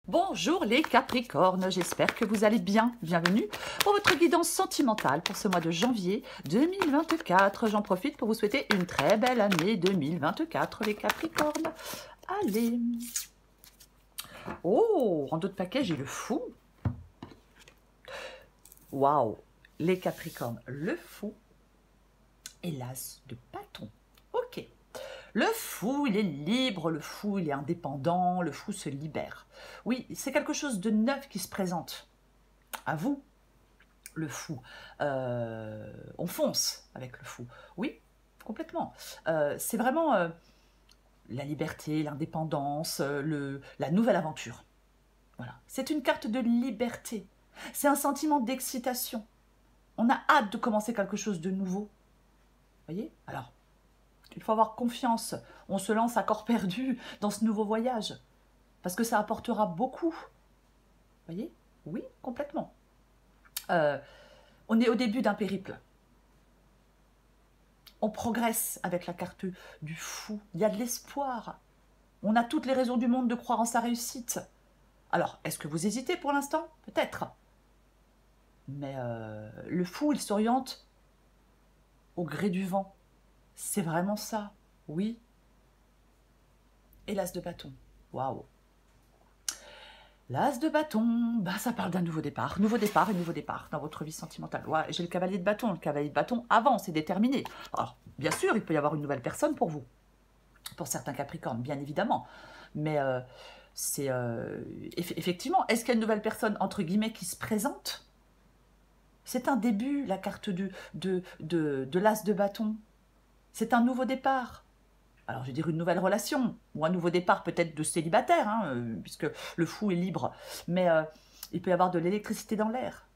Bonjour les Capricornes, j'espère que vous allez bien. Bienvenue pour votre guidance sentimentale pour ce mois de janvier 2024. J'en profite pour vous souhaiter une très belle année 2024 les Capricornes. Allez. Oh, en d'autres paquets, j'ai le fou. Waouh, les Capricornes, le fou et l'as de bâton. Ok. Le fou, il est libre, le fou, il est indépendant, le fou se libère. Oui, c'est quelque chose de neuf qui se présente. À vous, le fou. On fonce avec le fou. Oui, complètement. C'est vraiment la liberté, l'indépendance, la nouvelle aventure. Voilà. C'est une carte de liberté. C'est un sentiment d'excitation. On a hâte de commencer quelque chose de nouveau. Voyez? Alors, il faut avoir confiance. On se lance à corps perdu dans ce nouveau voyage. Parce que ça apportera beaucoup. Voyez? Oui, complètement. On est au début d'un périple. On progresse avec la carte du fou. Il y a de l'espoir. On a toutes les raisons du monde de croire en sa réussite. Alors, est-ce que vous hésitez pour l'instant? Peut-être. Mais le fou, il s'oriente au gré du vent. C'est vraiment ça. Oui. Et l'as de bâton. Waouh. L'as de bâton, bah, ça parle d'un nouveau départ et nouveau départ dans votre vie sentimentale. Ouais, j'ai le cavalier de bâton. Le cavalier de bâton avance, c'est déterminé. Alors, bien sûr, il peut y avoir une nouvelle personne pour vous. Pour certains Capricornes, bien évidemment. Mais c'est effectivement, est-ce qu'il y a une nouvelle personne, entre guillemets, qui se présente? C'est un début, la carte de l'as de bâton. C'est un nouveau départ. Alors, je vais dire une nouvelle relation, ou un nouveau départ peut-être de célibataire, hein, puisque le fou est libre. Mais il peut y avoir de l'électricité dans l'air.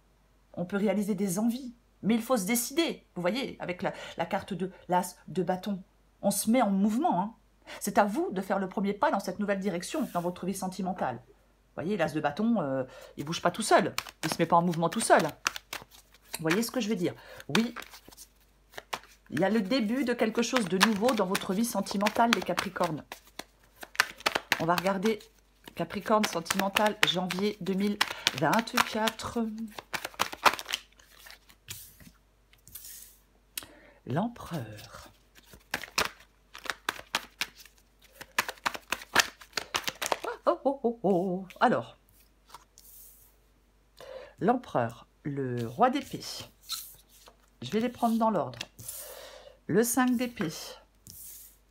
On peut réaliser des envies. Mais il faut se décider, vous voyez, avec la carte de l'as de bâton. On se met en mouvement. Hein. C'est à vous de faire le premier pas dans cette nouvelle direction, dans votre vie sentimentale. Vous voyez, l'as de bâton, il ne bouge pas tout seul. Il ne se met pas en mouvement tout seul. Vous voyez ce que je veux dire? Oui. Il y a le début de quelque chose de nouveau dans votre vie sentimentale, les Capricornes. On va regarder Capricorne sentimental, janvier 2024. L'empereur. Oh, oh, oh, oh. Alors, l'empereur, le roi d'épée. Je vais les prendre dans l'ordre. Le 5 d'épée,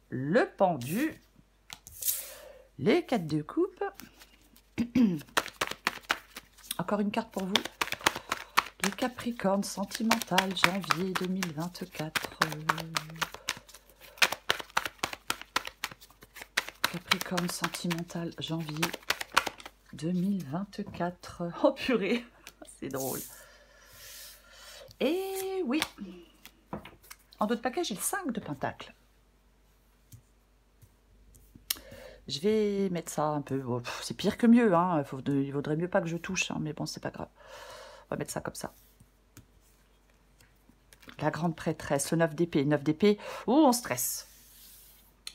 le pendu, les 4 de coupe. Encore une carte pour vous. Le Capricorne sentimental, janvier 2024. Capricorne sentimental, janvier 2024. Oh purée, c'est drôle. Et oui, en d'autres paquets, j'ai le 5 de pentacle. Je vais mettre ça un peu, oh, c'est pire que mieux, hein. Il vaudrait mieux pas que je touche, hein, mais bon, c'est pas grave. On va mettre ça comme ça. La grande prêtresse, le 9 d'épée. 9 d'épée, oh, on stresse.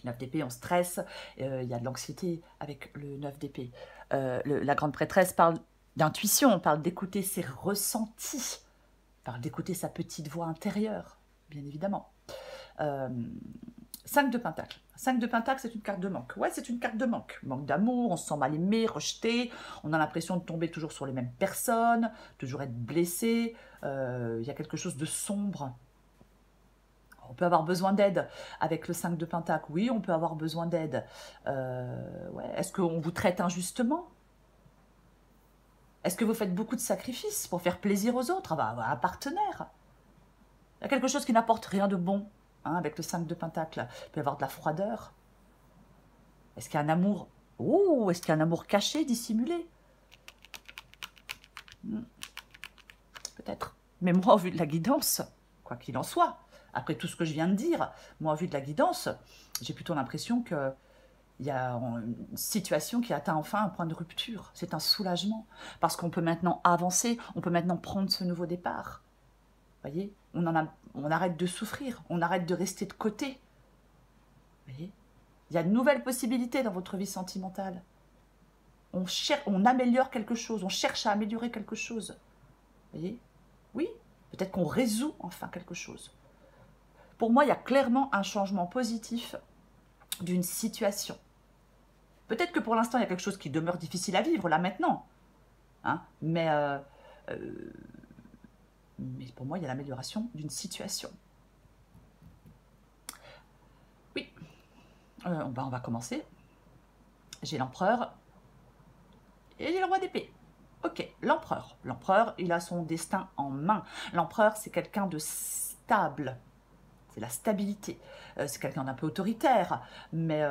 9 d'épée, on stresse. Il y a de l'anxiété avec le 9 d'épée. La grande prêtresse parle d'intuition, on parle d'écouter ses ressentis, parle d'écouter sa petite voix intérieure, bien évidemment. 5 de pentacle. 5 de pentacle, c'est une carte de manque. Ouais, c'est une carte de manque. Manque d'amour, on se sent mal aimé, rejeté, on a l'impression de tomber toujours sur les mêmes personnes, toujours être blessé. Il y a quelque chose de sombre. On peut avoir besoin d'aide avec le 5 de pentacle. Oui, on peut avoir besoin d'aide. Ouais. Est-ce qu'on vous traite injustement? Est-ce que vous faites beaucoup de sacrifices pour faire plaisir aux autres? Un partenaire. Il y a quelque chose qui n'apporte rien de bon. Hein, avec le 5 de pentacle, il peut y avoir de la froideur. Est-ce qu'il y a un amour? Oh, est-ce qu'il y a un amour caché, dissimulé? Peut-être. Mais moi, au vu de la guidance, quoi qu'il en soit, après tout ce que je viens de dire, moi, au vu de la guidance, j'ai plutôt l'impression qu'il y a une situation qui atteint enfin un point de rupture. C'est un soulagement, parce qu'on peut maintenant avancer, on peut maintenant prendre ce nouveau départ. Vous voyez, on arrête de souffrir, on arrête de rester de côté. Vous voyez, il y a de nouvelles possibilités dans votre vie sentimentale. on améliore quelque chose, on cherche à améliorer quelque chose. Vous voyez? Oui, peut-être qu'on résout enfin quelque chose. Pour moi, il y a clairement un changement positif d'une situation. Peut-être que pour l'instant, il y a quelque chose qui demeure difficile à vivre, là, maintenant. Hein, mais pour moi, il y a l'amélioration d'une situation. Oui, on va commencer. J'ai l'empereur et j'ai le roi d'épée. Ok, l'empereur. L'empereur, il a son destin en main. L'empereur, c'est quelqu'un de stable. C'est la stabilité. C'est quelqu'un d'un peu autoritaire. Mais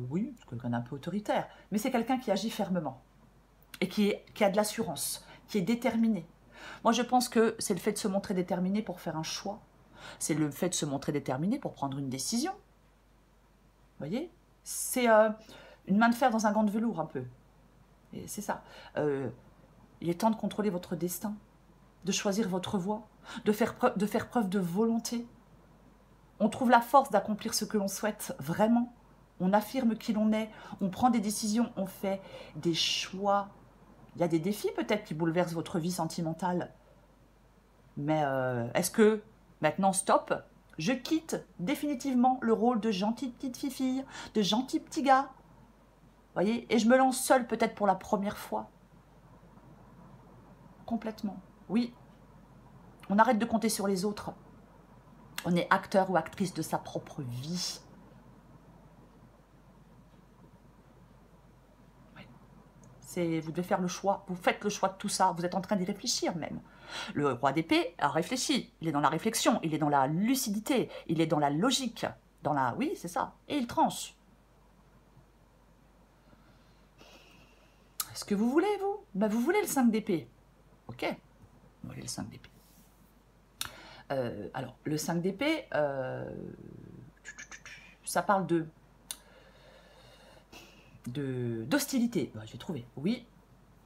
oui, c'est quelqu'un d'un peu autoritaire. Mais c'est quelqu'un qui agit fermement. Et qui a de l'assurance. Qui est déterminé. Moi, je pense que c'est le fait de se montrer déterminé pour faire un choix. C'est le fait de se montrer déterminé pour prendre une décision. Vous voyez? C'est une main de fer dans un gant de velours, un peu. C'est ça. Il est temps de contrôler votre destin, de choisir votre voie, de faire preuve de volonté. On trouve la force d'accomplir ce que l'on souhaite, vraiment. On affirme qui l'on est, on prend des décisions, on fait des choix. Il y a des défis peut-être qui bouleversent votre vie sentimentale. Mais est-ce que, maintenant, stop, je quitte définitivement le rôle de gentille petite fifille, de gentil petit gars, voyez, et je me lance seule peut-être pour la première fois. Complètement. Oui. On arrête de compter sur les autres. On est acteur ou actrice de sa propre vie. Oui. Vous devez faire le choix. Vous faites le choix de tout ça. Vous êtes en train d'y réfléchir même. Le roi d'épée a réfléchi. Il est dans la réflexion. Il est dans la lucidité. Il est dans la logique. Oui, c'est ça. Et il tranche. Est-ce que vous voulez, vous? Ben, vous voulez le 5 d'épée. Ok. Vous voulez le 5 d'épée. Alors, le 5 d'épée, ça parle d'hostilité. Ben, j'ai trouvé. Oui.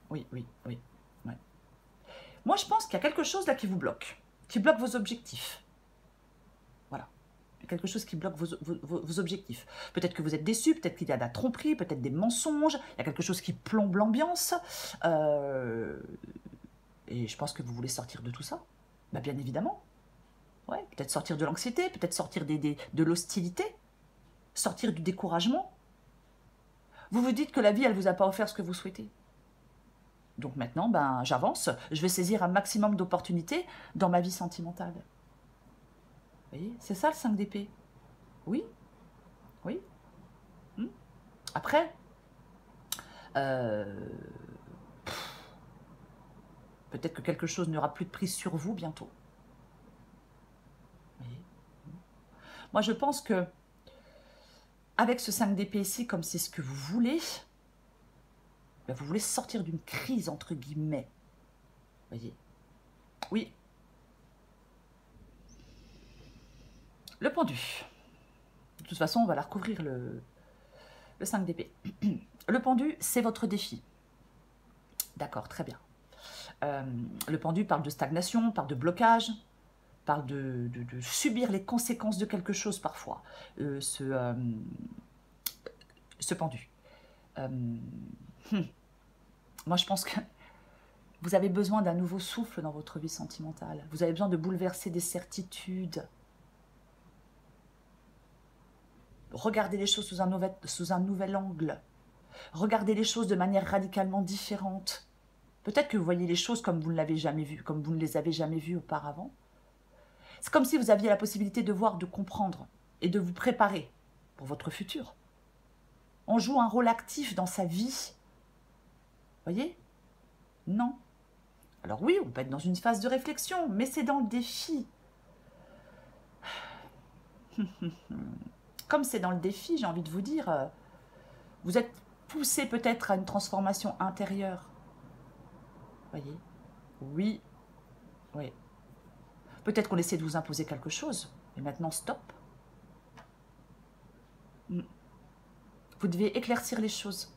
Oui. Ouais. Moi, je pense qu'il y a quelque chose là qui vous bloque. Qui bloque vos objectifs. Voilà. Quelque chose qui bloque vos objectifs. Peut-être que vous êtes déçu, peut-être qu'il y a de la tromperie, peut-être des mensonges, il y a quelque chose qui plombe l'ambiance. Et je pense que vous voulez sortir de tout ça. Bah, bien évidemment. Ouais, peut-être sortir de l'anxiété, peut-être sortir de l'hostilité, sortir du découragement. Vous vous dites que la vie, elle ne vous a pas offert ce que vous souhaitez. Donc maintenant, ben, j'avance, je vais saisir un maximum d'opportunités dans ma vie sentimentale. Vous voyez, c'est ça le 5 d'épée. Oui. Après, peut-être que quelque chose n'aura plus de prise sur vous bientôt. Vous voyez. Moi, je pense que avec ce 5 d'épée ici, comme c'est ce que vous voulez, ben vous voulez sortir d'une crise, entre guillemets. Vous voyez. Oui. Le pendu. De toute façon, on va la recouvrir le 5 d'épée. Le pendu, c'est votre défi. D'accord, très bien. Le pendu parle de stagnation, parle de blocage, parle de subir les conséquences de quelque chose parfois. Ce pendu. Moi, je pense que vous avez besoin d'un nouveau souffle dans votre vie sentimentale. Vous avez besoin de bouleverser des certitudes. Regardez les choses sous un nouvel angle. Regardez les choses de manière radicalement différente. Peut-être que vous voyez les choses comme vous ne l'avez jamais vu, comme vous ne les avez jamais vues auparavant. C'est comme si vous aviez la possibilité de voir, de comprendre et de vous préparer pour votre futur. On joue un rôle actif dans sa vie. Voyez? Non. Alors oui, on peut être dans une phase de réflexion, mais c'est dans le défi. Comme c'est dans le défi, j'ai envie de vous dire, vous êtes poussé peut-être à une transformation intérieure. Voyez? Oui. Oui. Peut-être qu'on essaie de vous imposer quelque chose, mais maintenant, stop. Vous devez éclaircir les choses.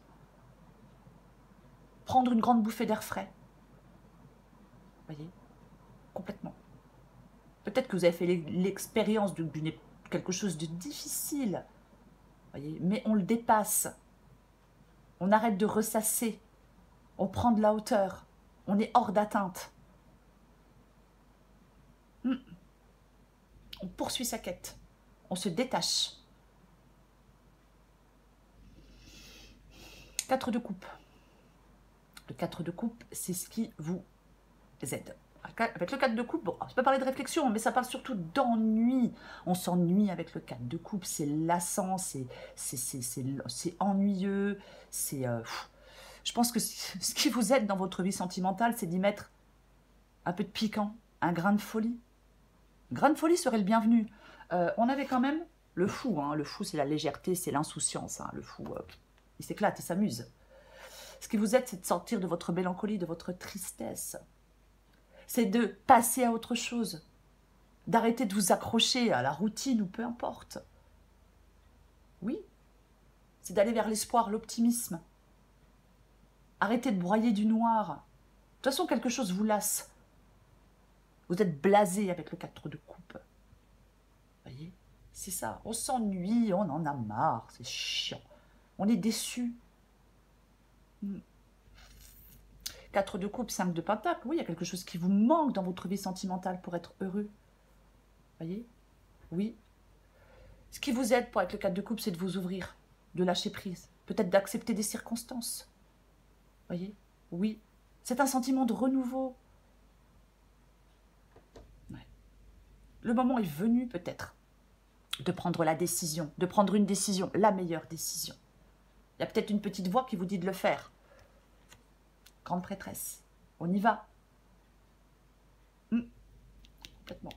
Prendre une grande bouffée d'air frais. Voyez? Complètement. Peut-être que vous avez fait l'expérience de quelque chose de difficile. Voyez? Mais on le dépasse. On arrête de ressasser. On prend de la hauteur. On est hors d'atteinte. On poursuit sa quête. On se détache. 4 de coupe. Le 4 de coupe, c'est ce qui vous aide. Avec le 4 de coupe, bon, je peux parler de réflexion, mais ça parle surtout d'ennui. On s'ennuie avec le 4 de coupe, c'est lassant, c'est ennuyeux, c'est... je pense que ce qui vous aide dans votre vie sentimentale, c'est d'y mettre un peu de piquant, un grain de folie. Un grain de folie serait le bienvenu. On avait quand même le fou. Hein. Le fou, c'est la légèreté, c'est l'insouciance. Hein. Le fou, il s'éclate, il s'amuse. Ce qui vous aide, c'est de sortir de votre mélancolie, de votre tristesse. C'est de passer à autre chose. D'arrêter de vous accrocher à la routine ou peu importe. Oui, c'est d'aller vers l'espoir, l'optimisme. Arrêtez de broyer du noir. De toute façon, quelque chose vous lasse. Vous êtes blasé avec le 4 de coupe. Vous voyez, c'est ça. On s'ennuie, on en a marre, c'est chiant. On est déçu. 4 de coupe, 5 de pentacle. Oui, il y a quelque chose qui vous manque dans votre vie sentimentale pour être heureux. Vous voyez? Oui. Ce qui vous aide pour être le 4 de coupe, c'est de vous ouvrir, de lâcher prise. Peut-être d'accepter des circonstances. Vous voyez? Oui. C'est un sentiment de renouveau. Ouais. Le moment est venu, peut-être, de prendre la décision, de prendre une décision, la meilleure décision. Il y a peut-être une petite voix qui vous dit de le faire. Grande prêtresse, on y va. Complètement.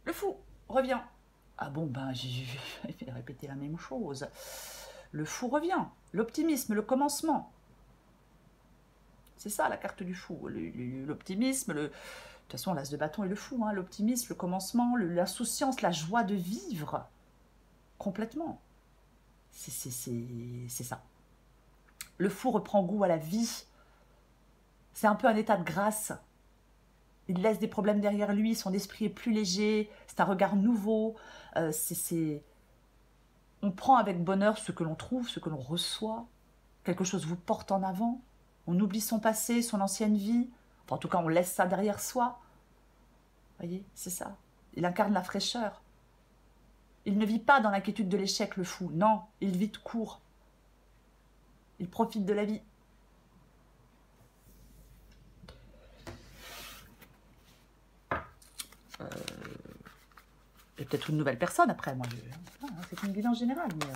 Le fou revient. Ah bon, ben, j'ai fait répéter la même chose. Le fou revient. L'optimisme, le commencement. C'est ça la carte du fou. L'optimisme, de toute façon, l'as de bâton est le fou. Hein. L'optimisme, le commencement, l'insouciance, la joie de vivre. Complètement. C'est ça. Le fou reprend goût à la vie. C'est un peu un état de grâce. Il laisse des problèmes derrière lui, son esprit est plus léger, c'est un regard nouveau. On prend avec bonheur ce que l'on trouve, ce que l'on reçoit. Quelque chose vous porte en avant. On oublie son passé, son ancienne vie. Enfin, en tout cas, on laisse ça derrière soi. Vous voyez, c'est ça. Il incarne la fraîcheur. Il ne vit pas dans l'inquiétude de l'échec, le fou. Non, il vit tout court. Il profite de la vie. Et peut-être une nouvelle personne après. Moi, c'est une guidance générale. Mais...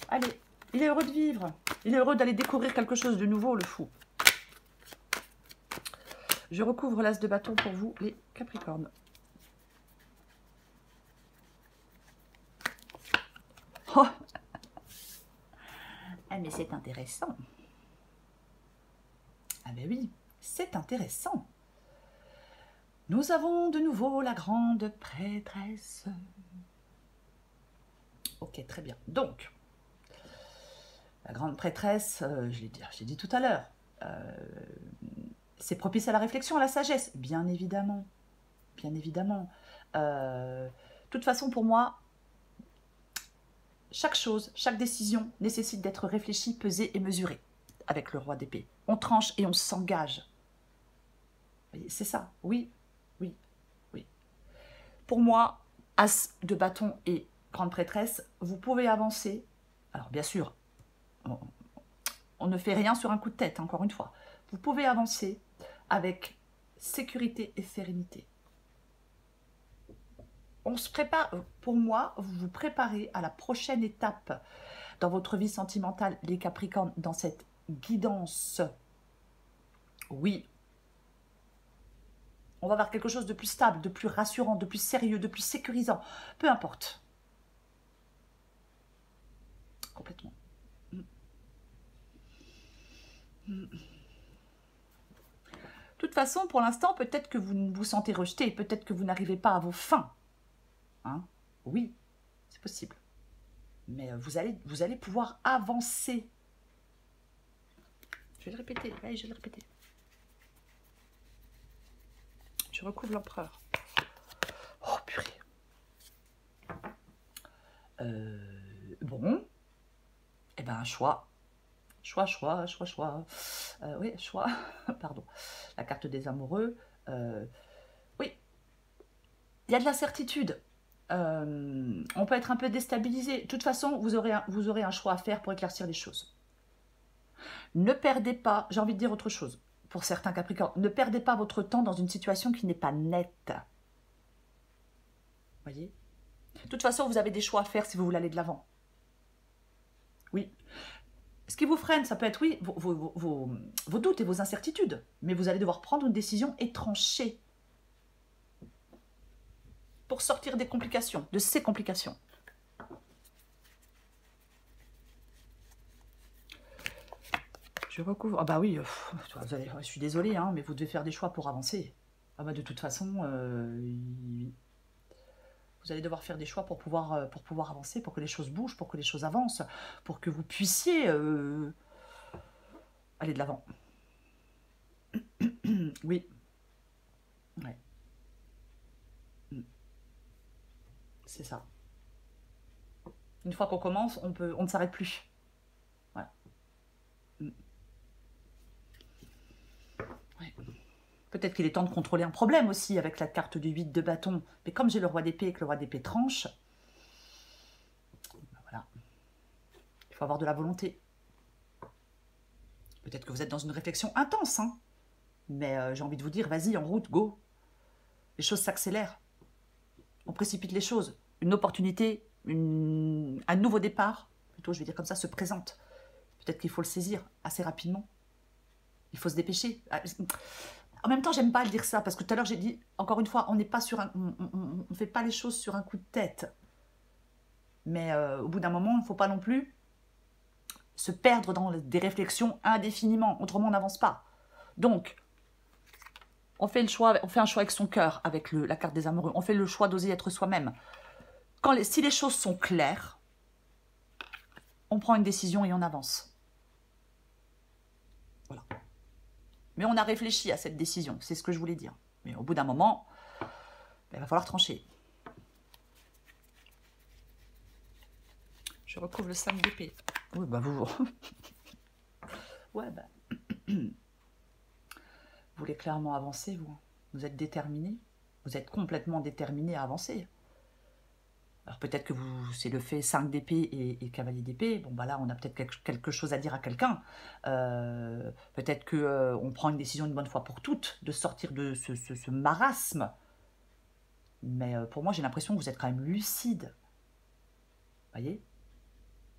Allez, il est heureux de vivre. Il est heureux d'aller découvrir quelque chose de nouveau, le fou. Je recouvre l'as de bâton pour vous, les Capricornes. Oh. Ah, mais c'est intéressant. Ah ben oui, c'est intéressant. Nous avons de nouveau la grande prêtresse. Ok, très bien. Donc, la grande prêtresse, je l'ai dit tout à l'heure, c'est propice à la réflexion, à la sagesse. Bien évidemment. Bien évidemment. De toute façon, pour moi, chaque chose, chaque décision nécessite d'être réfléchie, pesée et mesurée avec le roi d'épée. On tranche et on s'engage. C'est ça, oui, oui, oui. Pour moi, as de bâton et grande prêtresse, vous pouvez avancer. Alors bien sûr, on ne fait rien sur un coup de tête, encore une fois. Vous pouvez avancer avec sécurité et sérénité. On se prépare, pour moi, vous vous préparez à la prochaine étape dans votre vie sentimentale, les Capricornes, dans cette guidance. Oui. On va vers quelque chose de plus stable, de plus rassurant, de plus sérieux, de plus sécurisant. Peu importe. Complètement. De toute façon, pour l'instant, peut-être que vous vous sentez rejeté, peut-être que vous n'arrivez pas à vos fins. Hein? Oui, c'est possible. Mais vous allez pouvoir avancer. Je vais le répéter, allez, je vais le répéter. Je recouvre l'empereur. Oh purée. Bon, eh ben, choix. Choix. Oui, choix. Pardon. La carte des amoureux. Oui, il y a de l'incertitude. On peut être un peu déstabilisé. De toute façon, vous aurez un choix à faire pour éclaircir les choses. Ne perdez pas, j'ai envie de dire autre chose, pour certains Capricornes, ne perdez pas votre temps dans une situation qui n'est pas nette. Voyez? De toute façon, vous avez des choix à faire si vous voulez aller de l'avant. Oui. Ce qui vous freine, ça peut être, oui, vos doutes et vos incertitudes. Mais vous allez devoir prendre une décision et trancher pour sortir des complications, de ces complications. Je recouvre. Ah bah oui, je suis désolée, hein, mais vous devez faire des choix pour avancer. Ah bah de toute façon, vous allez devoir faire des choix pour pouvoir avancer, pour que les choses bougent, pour que les choses avancent, pour que vous puissiez aller de l'avant. Oui. Ouais. C'est ça. Une fois qu'on commence, on ne s'arrête plus. Ouais. Ouais. Peut-être qu'il est temps de contrôler un problème aussi avec la carte du 8 de bâton. Mais comme j'ai le roi d'épée et que le roi d'épée tranche, voilà. Il faut avoir de la volonté. Peut-être que vous êtes dans une réflexion intense, hein. Mais j'ai envie de vous dire, vas-y, en route, go. Les choses s'accélèrent. On précipite les choses. Une opportunité, un nouveau départ, plutôt je vais dire comme ça, se présente. Peut-être qu'il faut le saisir assez rapidement. Il faut se dépêcher. En même temps, j'aime pas le dire ça, parce que tout à l'heure j'ai dit, encore une fois, on n'est pas sur on fait pas les choses sur un coup de tête. Mais au bout d'un moment, il ne faut pas non plus se perdre dans des réflexions indéfiniment. Autrement, on n'avance pas. Donc, on fait un choix avec son cœur, avec la carte des amoureux. On fait le choix d'oser être soi-même. Si les choses sont claires, on prend une décision et on avance. Voilà. Mais on a réfléchi à cette décision, c'est ce que je voulais dire. Mais au bout d'un moment, il va falloir trancher. Je recouvre le 5 d'épée. Oui, bah vous... ouais, bah... vous voulez clairement avancer, vous. Vous êtes déterminé. Vous êtes complètement déterminé à avancer. Alors peut-être que c'est le fait 5 d'épée et cavalier d'épée. Bon, bah là, on a peut-être quelque chose à dire à quelqu'un. Peut-être qu'on prend une décision une bonne fois pour toutes de sortir de ce marasme. Mais pour moi, j'ai l'impression que vous êtes quand même lucide. Vous voyez?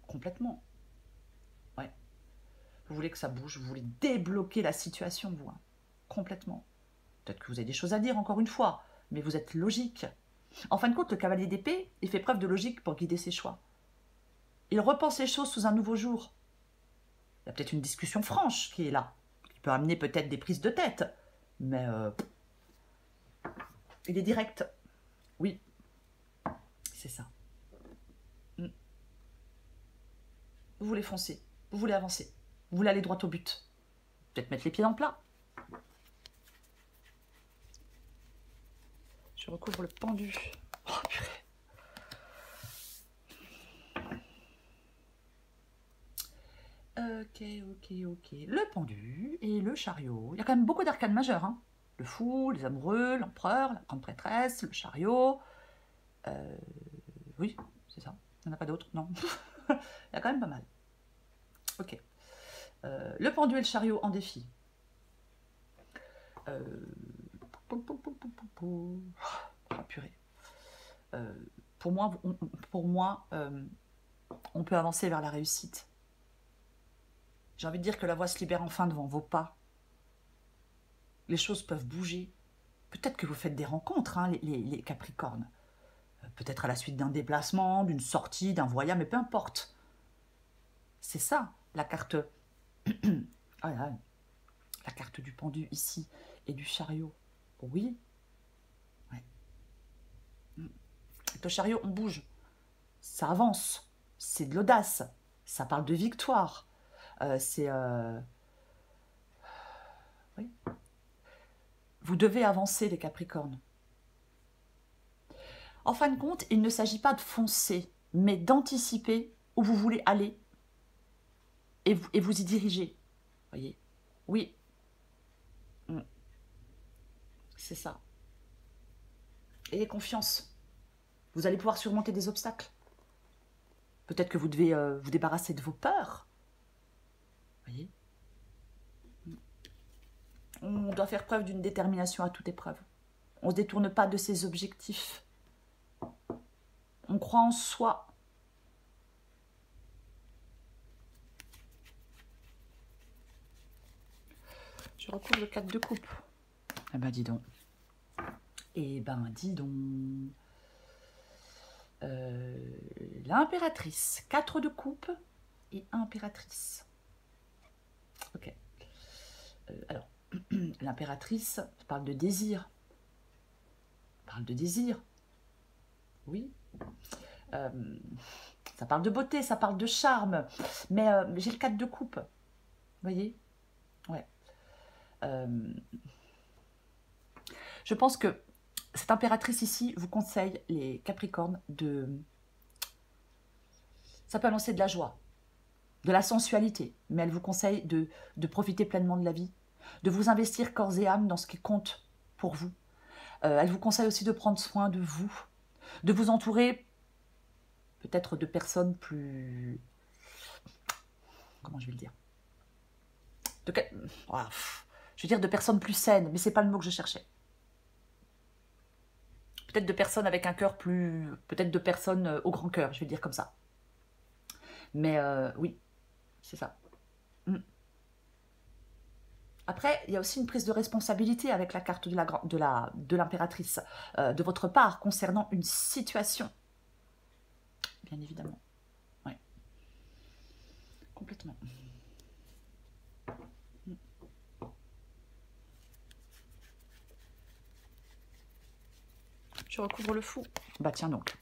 Complètement. Ouais. Vous voulez que ça bouge, vous voulez débloquer la situation, vous. Hein. Complètement. Peut-être que vous avez des choses à dire, encore une fois. Mais vous êtes logique. En fin de compte, le cavalier d'épée, il fait preuve de logique pour guider ses choix. Il repense les choses sous un nouveau jour. Il y a peut-être une discussion franche qui est là, qui peut amener peut-être des prises de tête, mais il est direct. Oui, c'est ça. Vous voulez foncer, vous voulez avancer, vous voulez aller droit au but. Peut-être mettre les pieds dans le plat. Je recouvre le pendu. Oh purée. Ok. Le pendu et le chariot. Il y a quand même beaucoup d'arcanes majeures. Hein. Le fou, les amoureux, l'empereur, la grande prêtresse, le chariot. Oui, c'est ça. Il n'y en a pas d'autres, non. Il y a quand même pas mal. Ok. Le pendu et le chariot en défi. Oh, purée. Pour moi, on peut avancer vers la réussite. J'ai envie de dire que la voie se libère enfin devant vos pas. Les choses peuvent bouger. Peut-être que vous faites des rencontres, hein, les Capricornes. Peut-être à la suite d'un déplacement, d'une sortie, d'un voyage, mais peu importe. C'est ça, la carte... la carte du pendu ici et du chariot. Oui. Ouais. Avec le chariot, on bouge. Ça avance. C'est de l'audace. Ça parle de victoire. Oui. Vous devez avancer, les Capricornes. En fin de compte, il ne s'agit pas de foncer, mais d'anticiper où vous voulez aller et vous y diriger. Voyez? Oui. C'est ça. Ayez confiance. Vous allez pouvoir surmonter des obstacles. Peut-être que vous devez vous débarrasser de vos peurs. Voyez? On doit faire preuve d'une détermination à toute épreuve. On ne se détourne pas de ses objectifs. On croit en soi. Je recouvre le 4 de coupe. Eh ben dis donc. Eh ben dis donc. L'impératrice. 4 de coupe et impératrice. Ok. Alors, l'impératrice parle de désir. Parle de désir. Oui. Ça parle de beauté, ça parle de charme. Mais j'ai le 4 de coupe. Vous voyez? Ouais. Je pense que cette impératrice ici vous conseille, les Capricornes, de... Ça peut annoncer de la joie, de la sensualité, mais elle vous conseille de profiter pleinement de la vie, de vous investir corps et âme dans ce qui compte pour vous. Elle vous conseille aussi de prendre soin de vous entourer peut-être de personnes plus... Comment je vais le dire? Voilà. Je veux dire de personnes plus saines, mais c'est pas le mot que je cherchais. Peut-être de personnes avec un cœur plus... Peut-être de personnes au grand cœur, je vais dire comme ça. Mais oui, c'est ça. Après, il y a aussi une prise de responsabilité avec la carte de l'impératrice, de votre part, concernant une situation. Bien évidemment. Oui. Complètement. Je recouvre le fou. Bah tiens donc.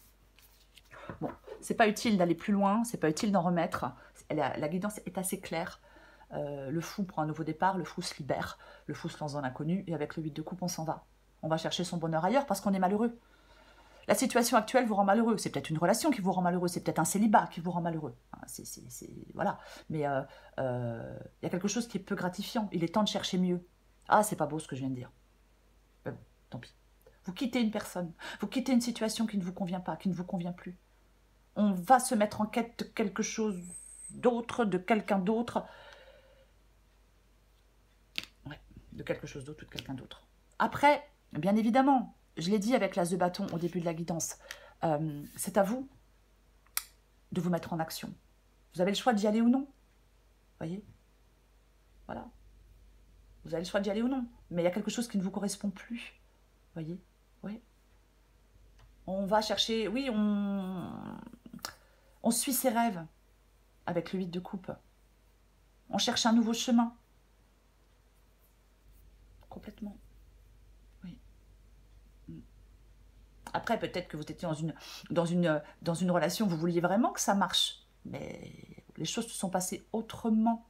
Bon, c'est pas utile d'aller plus loin, c'est pas utile d'en remettre. La guidance est assez claire. Le fou prend un nouveau départ, le fou se libère, le fou se lance dans l'inconnu, et avec le 8 de coupe, on s'en va. On va chercher son bonheur ailleurs parce qu'on est malheureux. La situation actuelle vous rend malheureux. C'est peut-être une relation qui vous rend malheureux, c'est peut-être un célibat qui vous rend malheureux. Voilà. Mais y a quelque chose qui est peu gratifiant. Il est temps de chercher mieux. Ah, c'est pas beau ce que je viens de dire. Bon, tant pis. Vous quittez une personne, vous quittez une situation qui ne vous convient pas, qui ne vous convient plus. On va se mettre en quête de quelque chose d'autre, de quelqu'un d'autre. Ouais, de quelque chose d'autre ou de quelqu'un d'autre. Après, bien évidemment, je l'ai dit avec l'as de bâton au début de la guidance, c'est à vous de vous mettre en action. Vous avez le choix d'y aller ou non. Voyez? Voilà. Vous avez le choix d'y aller ou non. Mais il y a quelque chose qui ne vous correspond plus. Voyez? Oui. On va chercher... Oui, on suit ses rêves avec le 8 de coupe. On cherche un nouveau chemin. Complètement. Oui. Après, peut-être que vous étiez dans une relation, vous vouliez vraiment que ça marche. Mais les choses se sont passées autrement.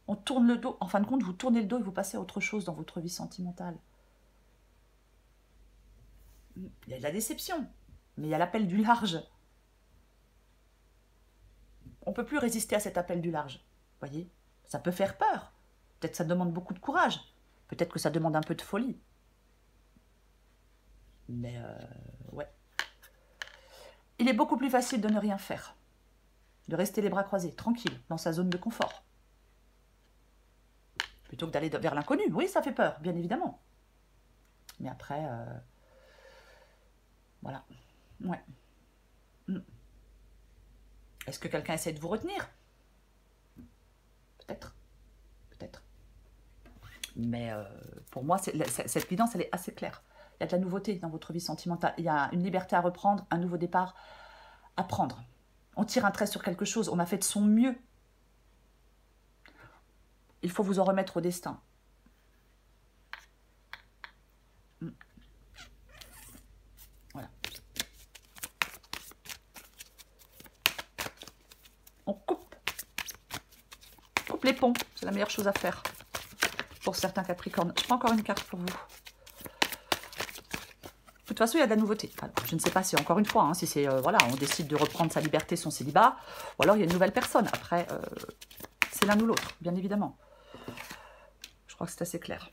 On tourne le dos. En fin de compte, vous tournez le dos et vous passez à autre chose dans votre vie sentimentale. Il y a de la déception, mais il y a l'appel du large. On ne peut plus résister à cet appel du large. Voyez? Ça peut faire peur. Peut-être que ça demande beaucoup de courage. Peut-être que ça demande un peu de folie. Mais ouais. Il est beaucoup plus facile de ne rien faire. De rester les bras croisés, tranquille, dans sa zone de confort. Plutôt que d'aller vers l'inconnu. Oui, ça fait peur, bien évidemment. Mais après... Voilà. Ouais. Est-ce que quelqu'un essaie de vous retenir? Peut-être. Peut-être. Mais pour moi, cette guidance, elle est assez claire. Il y a de la nouveauté dans votre vie sentimentale. Il y a une liberté à reprendre, un nouveau départ à prendre. On tire un trait sur quelque chose. On a fait de son mieux. Il faut vous en remettre au destin. Voilà. On coupe. On coupe les ponts. C'est la meilleure chose à faire pour certains Capricornes. Je prends encore une carte pour vous. De toute façon, il y a de la nouveauté. Alors, je ne sais pas si, encore une fois, hein, si c'est, voilà, on décide de reprendre sa liberté, son célibat, ou alors il y a une nouvelle personne. Après, c'est l'un ou l'autre, bien évidemment. Je crois que c'est assez clair.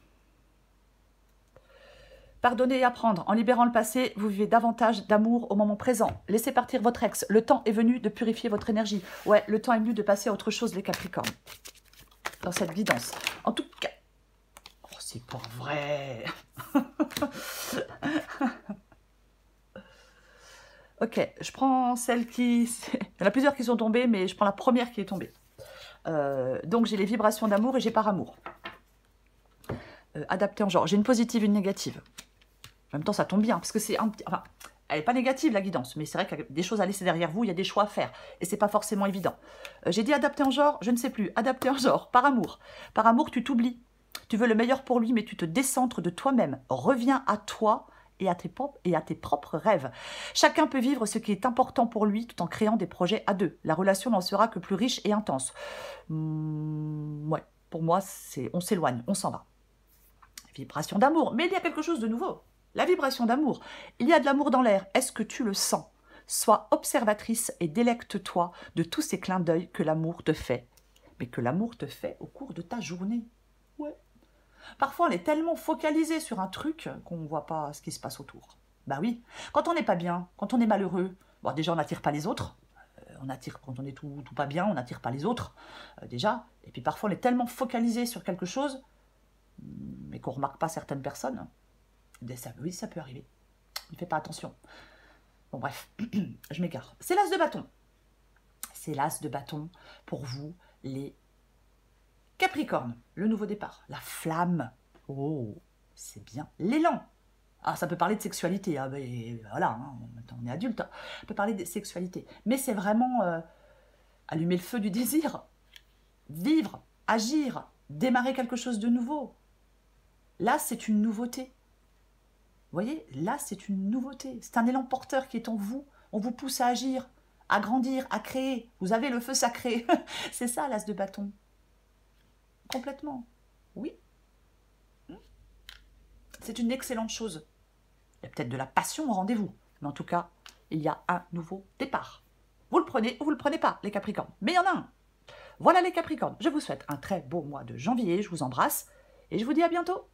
Pardonnez et apprendre. En libérant le passé, vous vivez davantage d'amour au moment présent. Laissez partir votre ex. Le temps est venu de purifier votre énergie. Ouais, le temps est venu de passer à autre chose, les Capricornes. Dans cette guidance. En tout cas... Oh, c'est pas vrai. Ok, je prends celle qui... Il y en a plusieurs qui sont tombées, mais je prends la première qui est tombée. Donc, j'ai les vibrations d'amour et j'ai par amour. Adapté en genre. J'ai une positive et une négative. En même temps, ça tombe bien, parce que c'est un petit... Enfin, elle n'est pas négative, la guidance, mais c'est vrai qu'il y a des choses à laisser derrière vous, il y a des choix à faire, et c'est pas forcément évident. J'ai dit adapté en genre, je ne sais plus. Adapté en genre, par amour. Par amour, tu t'oublies. Tu veux le meilleur pour lui, mais tu te décentres de toi-même. Reviens à toi et à tes propres rêves. Chacun peut vivre ce qui est important pour lui, tout en créant des projets à deux. La relation n'en sera que plus riche et intense. Ouais, pour moi, on s'éloigne, on s'en va. Vibration d'amour, mais il y a quelque chose de nouveau. La vibration d'amour. Il y a de l'amour dans l'air. Est-ce que tu le sens? Sois observatrice et délecte-toi de tous ces clins d'œil que l'amour te fait. Mais que l'amour te fait au cours de ta journée. Ouais. Parfois, on est tellement focalisé sur un truc qu'on ne voit pas ce qui se passe autour. Bah oui. Quand on n'est pas bien, quand on est malheureux, bon, déjà, on n'attire pas les autres. On attire, quand on est tout pas bien, on n'attire pas les autres, déjà. Et puis parfois, on est tellement focalisé sur quelque chose, mais qu'on ne remarque pas certaines personnes. Oui, ça peut arriver. Ne fais pas attention. Bon, bref, je m'égare. C'est l'as de bâton. C'est l'as de bâton pour vous, les Capricornes. Le nouveau départ. La flamme. Oh, c'est bien. L'élan. Ah, ça peut parler de sexualité. Ah, ben, voilà, hein, on est adulte. Hein. On peut parler de sexualité. Mais c'est vraiment allumer le feu du désir. Vivre, agir, démarrer quelque chose de nouveau. Là, c'est une nouveauté. Vous voyez, là, c'est une nouveauté. C'est un élan porteur qui est en vous. On vous pousse à agir, à grandir, à créer. Vous avez le feu sacré. C'est ça, l'as de bâton. Complètement. Oui. C'est une excellente chose. Il y a peut-être de la passion au rendez-vous. Mais en tout cas, il y a un nouveau départ. Vous le prenez ou vous ne le prenez pas, les Capricornes. Mais il y en a un. Voilà les Capricornes. Je vous souhaite un très beau mois de janvier. Je vous embrasse et je vous dis à bientôt.